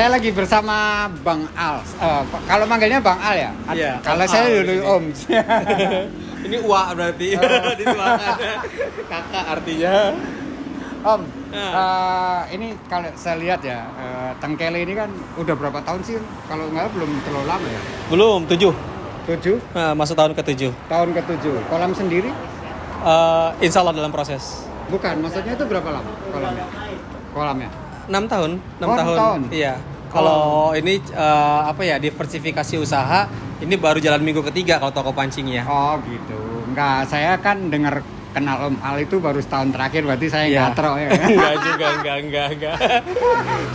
Saya lagi bersama Bang Al. Kalau manggilnya Bang Al ya? Iya. Kalau saya dulu Om. Ini Uwa berarti dituangkan. Kakak artinya. Om, ini kalau saya lihat ya, Tengkele ini kan udah berapa tahun sih? Kalau nggak belum terlalu lama ya? Belum, 7. 7? Masuk tahun ke-7. Tahun ke-7. Kolam sendiri? Insya Allah dalam proses. Bukan, maksudnya itu berapa lama kolamnya? Kolamnya? 6 tahun. 6 Oh, 6 tahun. tahun. Iya. Kalau ini diversifikasi usaha, ini baru jalan minggu ketiga kalau toko pancing ya. Oh gitu. Enggak, saya kan dengar kenal Om Al itu baru setahun terakhir, berarti saya Iya. ngatro ya. Enggak juga, enggak.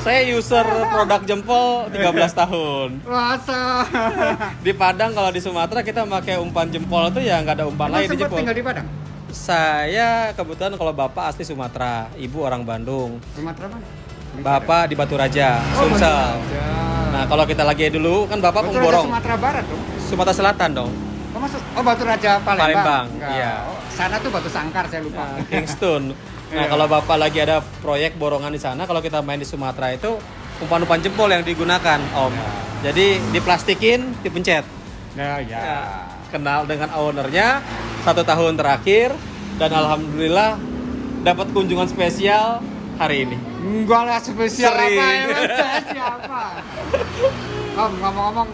Saya user produk jempol 13 tahun. Masa? Di Padang kalau di Sumatera kita pakai umpan jempol tuh ya nggak ada umpan Emang lain di sempat jempol. tinggal di Padang? Saya kebetulan kalau bapak asli Sumatera, ibu orang Bandung. Sumatera mana? Bapak di Batu Raja, Oh, Sumsel. Batu Raja. Nah, kalau kita lagi dulu kan bapak Batu Raja pemborong Sumatera Barat dong? Sumatera Selatan dong. Oh, Batu Raja Palembang? Palembang, Enggak. iya. Oh, sana tuh Batu Sangkar, saya lupa. Nah, Kingston. Nah, Iya. kalau bapak lagi ada proyek borongan di sana, kalau kita main di Sumatera itu umpan-umpan jempol yang digunakan, Om. Ya. Jadi diplastikin, dipencet. Nah, ya. Ya, kenal dengan ownernya 1 tahun terakhir dan alhamdulillah dapat kunjungan spesial hari ini. Enggak lah, spesial Sering. apa ya? Siapa? Om, ngomong-ngomong,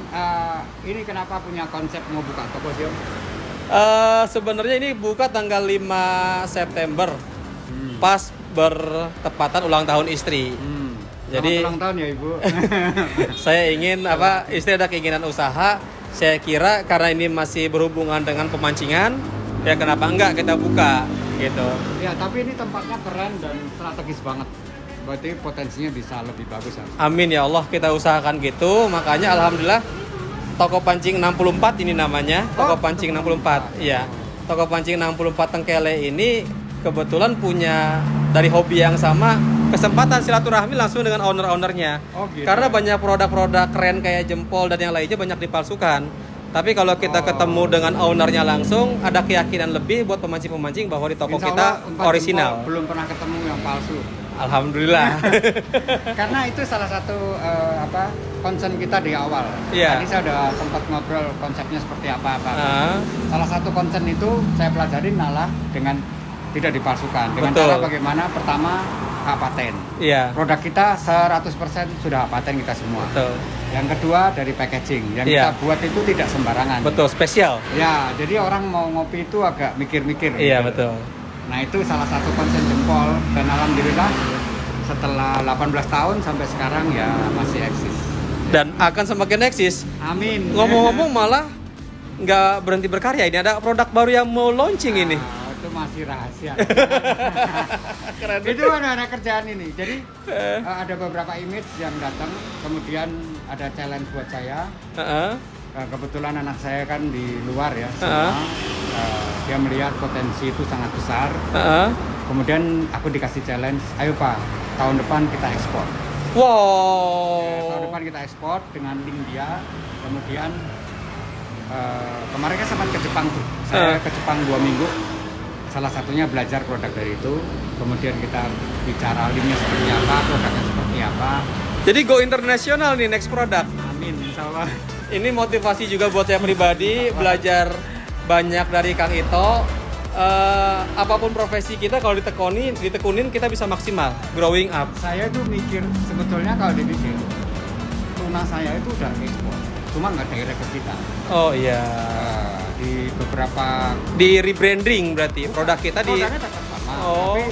ini kenapa punya konsep mau buka toko sih, Om? Sebenarnya ini buka tanggal 5 September, pas bertepatan ulang tahun istri. Jadi- Selamat ulang tahun ya, Ibu. Saya ingin istri ada keinginan usaha. Saya kira karena ini masih berhubungan dengan pemancingan, ya kenapa enggak kita buka gitu. Ya, tapi ini tempatnya keren dan strategis banget. Berarti potensinya bisa lebih bagus ya. Amin ya Allah, kita usahakan gitu. Makanya alhamdulillah Toko Pancing 64 ini namanya. Toko Oh, Pancing 64. Iya. Toko Pancing 64 Tengkele ini kebetulan punya dari hobi yang sama, kesempatan silaturahmi langsung dengan owner-ownernya. Oh, gitu. Karena banyak produk-produk keren kayak jempol dan yang lainnya banyak dipalsukan. Tapi kalau kita ketemu dengan ownernya langsung, ada keyakinan lebih buat pemancing-pemancing bahwa di toko Insya kita Allah, umpan orisinal. jempol belum pernah ketemu yang palsu. Alhamdulillah. Karena itu salah satu concern kita di awal. Iya. Tadi saya udah sempat ngobrol konsepnya seperti apa. Ah, Salah satu concern itu saya pelajarin malah dengan tidak dipalsukan. Dengan Betul. cara bagaimana pertama hak paten. iya, Produk kita 100% sudah hak paten kita semua. betul. Yang kedua dari packaging. Yang Iya. kita buat itu tidak sembarangan. Betul, spesial. Ya, jadi orang mau ngopi itu agak mikir-mikir. Iya, gitu. betul. Nah, itu salah satu concern jempol dan alhamdulillah setelah 18 tahun sampai sekarang ya masih eksis. Dan akan semakin eksis. Amin. Ngomong-ngomong malah nggak berhenti berkarya. Ini ada produk baru yang mau launching ini. Ah, itu masih rahasia. Keren. Itu ada kerjaan ini. Jadi ada beberapa image yang datang, kemudian ada challenge buat saya. Heeh. Kebetulan anak saya kan di luar ya, semua. Dia melihat potensi itu sangat besar. Heeh. Kemudian aku dikasih challenge, ayo Pak, tahun depan kita ekspor. Wow. Tahun depan kita ekspor dengan link dia. Kemudian kemarin kan sempat ke Jepang tuh. Saya ke Jepang 2 minggu. Salah satunya belajar produk dari itu. Kemudian kita bicara linknya seperti apa, produknya seperti apa. Jadi go internasional nih next product. Amin, insya Allah. Ini motivasi juga buat saya pribadi, belajar banyak dari Kang Ito. Apapun profesi kita kalau ditekunin kita bisa maksimal, growing up. Saya tuh mikir, sebetulnya kalau dipikir, tuna saya itu udah ekspor. Cuma nggak direct ke kita. Oh iya. Di beberapa Di rebranding berarti produk kita di. produknya tetap sama, Oh. tapi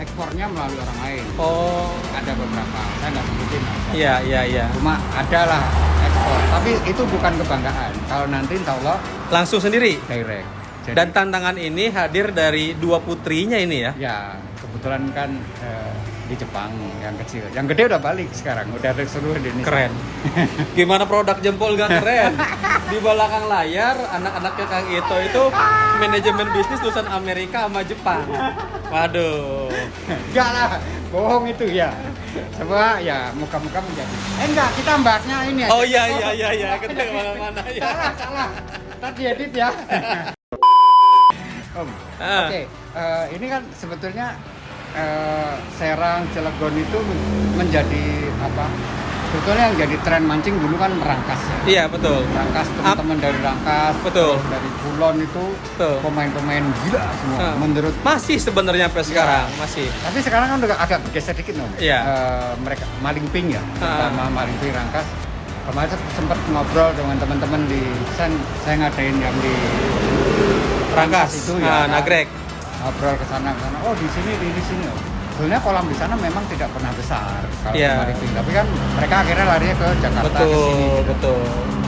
ekspornya melalui orang lain. Oh. Ada beberapa, saya nggak sebutin. Iya. Cuma ada lah ekspor, tapi itu bukan kebanggaan. Kalau nanti insya Allah Langsung sendiri. direct. Jadi, Dan tantangan ini hadir dari 2 putrinya ini ya. ya kebetulan kan di Jepang yang kecil, yang gede udah balik sekarang, udah dari seluruh Indonesia. Keren. Gimana produk jempol gak keren? Di belakang layar anak-anaknya Kang Ito itu manajemen bisnis lulusan Amerika sama Jepang. Waduh. Enggak lah, bohong itu ya. Coba ya muka-muka menjadi. Enggak, kita bahasnya ini aja. Oh iya, kita kemana-mana ya. Salah. Tadi edit ya. Om. Ah. Oke, ini kan sebetulnya Serang, Cilegon itu menjadi Sebetulnya yang jadi tren mancing dulu kan Rangkas ya. Iya, betul. Rangkas, teman-teman dari Rangkas, Betul. terus dari Kulon itu Betul. pemain-pemain gila semua. Nah, Menurut masih sebenarnya sampai sekarang, masih. tapi sekarang kan udah agak bergeser dikit loh. Iya. Mereka Maling Ping ya, pertama Maling Ping Rangkas. Kemarin sempat ngobrol dengan teman-teman di saya ngadain yang di Rangkas itu ya. Nagrek. Ngobrol ke sana. Oh, di sini. Oh. Sebenarnya kolam di sana memang tidak pernah besar kalau Iya. Maling Ping. Tapi kan mereka akhirnya larinya ke Jakarta ke sini. Betul, Gitu. betul.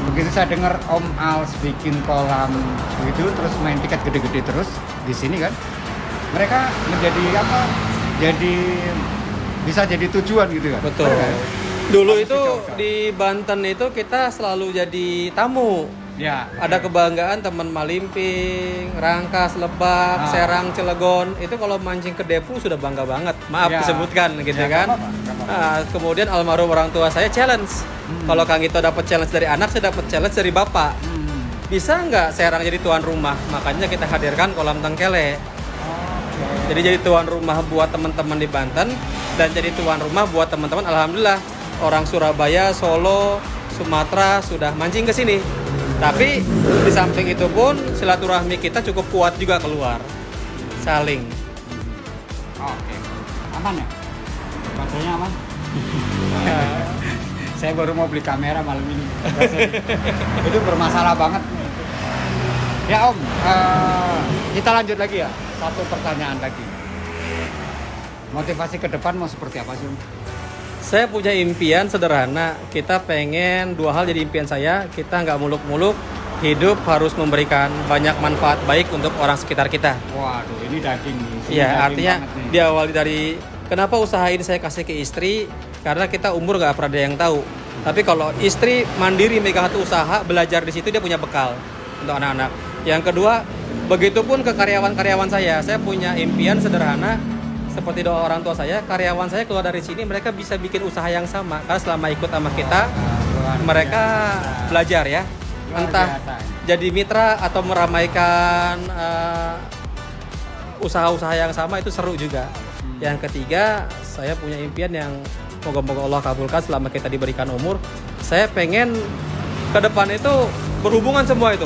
Begitu saya dengar Om Als bikin kolam begitu terus main tiket gede-gede terus di sini kan, mereka menjadi apa? Jadi bisa jadi tujuan gitu kan. Betul. Kan? Dulu Harus itu dicoba. di Banten itu kita selalu jadi tamu. Ya. Ada kebanggaan teman Malimping, Rangkas, Lebak, Ah. Serang, Cilegon. Itu kalau mancing ke Depu sudah bangga banget. Maaf Ya. disebutkan gitu Ya, kan. nggak apa-apa, nggak apa-apa. Nah, kemudian almarhum orang tua saya challenge. Kalau Kang Ito dapat challenge dari anak, saya dapat challenge dari bapak. Bisa nggak Serang jadi tuan rumah? Makanya kita hadirkan kolam Tengkele. Jadi jadi tuan rumah buat teman-teman di Banten dan jadi tuan rumah buat teman-teman. Alhamdulillah orang Surabaya, Solo, Sumatera sudah mancing ke sini. Tapi di samping itu pun silaturahmi kita cukup kuat juga keluar. Saling. Oke. Aman ya? Baterainya aman? Saya baru mau beli kamera malam ini. Itu bermasalah banget. Ya Om, kita lanjut lagi ya. Satu pertanyaan lagi. Motivasi ke depan mau seperti apa sih Om? Saya punya impian sederhana. Kita pengen dua hal jadi impian saya. Kita nggak muluk-muluk. Hidup harus memberikan banyak manfaat baik untuk orang sekitar kita. Waduh, ini daging nih. Ini Iya, daging artinya banget nih. diawali dari kenapa usaha ini saya kasih ke istri, karena kita umur nggak pernah ada yang tahu. Tapi kalau istri mandiri megang satu usaha, belajar di situ dia punya bekal untuk anak-anak. Yang kedua, begitupun ke karyawan-karyawan saya punya impian sederhana seperti doa orang tua saya, karyawan saya keluar dari sini mereka bisa bikin usaha yang sama karena selama ikut sama kita Luar mereka biasa. belajar ya. Luar Entah biasa. jadi mitra atau meramaikan usaha-usaha yang sama itu seru juga. Yang ketiga, saya punya impian yang moga-moga Allah kabulkan selama kita diberikan umur. Saya pengen ke depan itu berhubungan semua itu.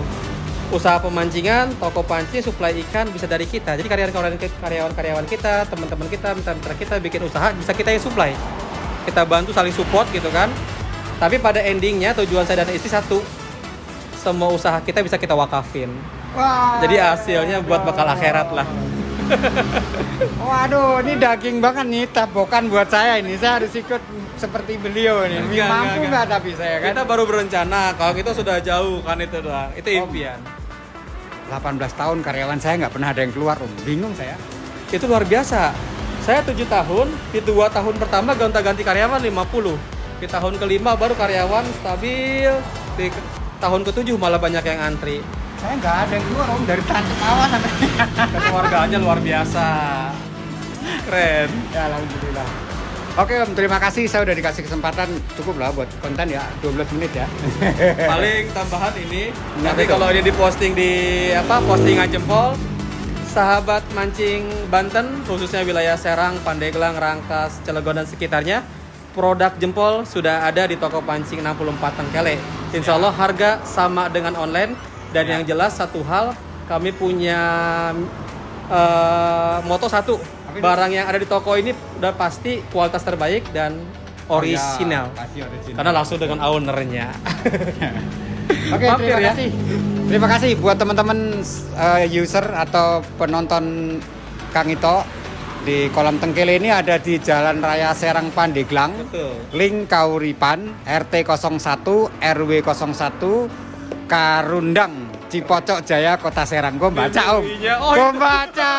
Usaha pemancingan, toko pancing, suplai ikan bisa dari kita. Jadi karyawan-karyawan kita, teman-teman kita, mitra-mitra kita bikin usaha bisa kita yang suplai. Kita bantu saling support gitu kan. Tapi pada endingnya tujuan saya dan istri satu. Semua usaha kita bisa kita wakafin. Wah. Jadi hasilnya buat bakal akhirat lah. Waduh, ini daging banget nih, tabokan buat saya ini. Saya harus ikut seperti beliau ini. Mampu nggak tapi saya kan? Kita baru berencana, kalau kita sudah jauh kan itu doang. Itu impian. 18 tahun karyawan saya nggak pernah ada yang keluar Om. Bingung saya. Itu luar biasa. Saya 7 tahun, di 2 tahun pertama gonta-ganti karyawan 50. Di tahun kelima baru karyawan stabil. Di tahun ke-7 malah banyak yang antri. Saya nggak ada yang keluar Om dari tante awal sampai. Keluarganya luar biasa. Keren. Ya alhamdulillah. Oke Om, terima kasih. Saya udah dikasih kesempatan cukup lah buat konten ya, 12 menit ya. Paling tambahan ini, Nah, nanti betul. kalau ini diposting di postingan jempol, sahabat mancing Banten, khususnya wilayah Serang, Pandeglang, Rangkas, Cilegon dan sekitarnya, produk jempol sudah ada di toko pancing 64 Tengkele. Insya Allah harga sama dengan online dan Ya. yang jelas satu hal, kami punya moto satu, barang yang ada di toko ini udah pasti kualitas terbaik dan orisinal. Pasti orisinal. Karena langsung dengan ownernya. Oke, Mampir terima ya. kasih. Terima kasih buat teman-teman user atau penonton Kang Ito di kolam Tengkele ini ada di Jalan Raya Serang Pandeglang. Betul. Link Kauripan RT 01 RW 01 Karundang Cipocok Jaya Kota Serang. Gue baca Om. Oh, Gue itu. baca.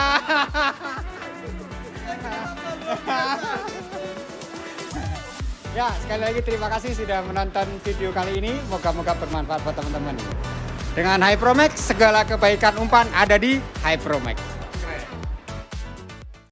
Ya, sekali lagi terima kasih sudah menonton video kali ini. Moga-moga bermanfaat buat teman-teman. Dengan Hypromax, segala kebaikan umpan ada di Hypromax.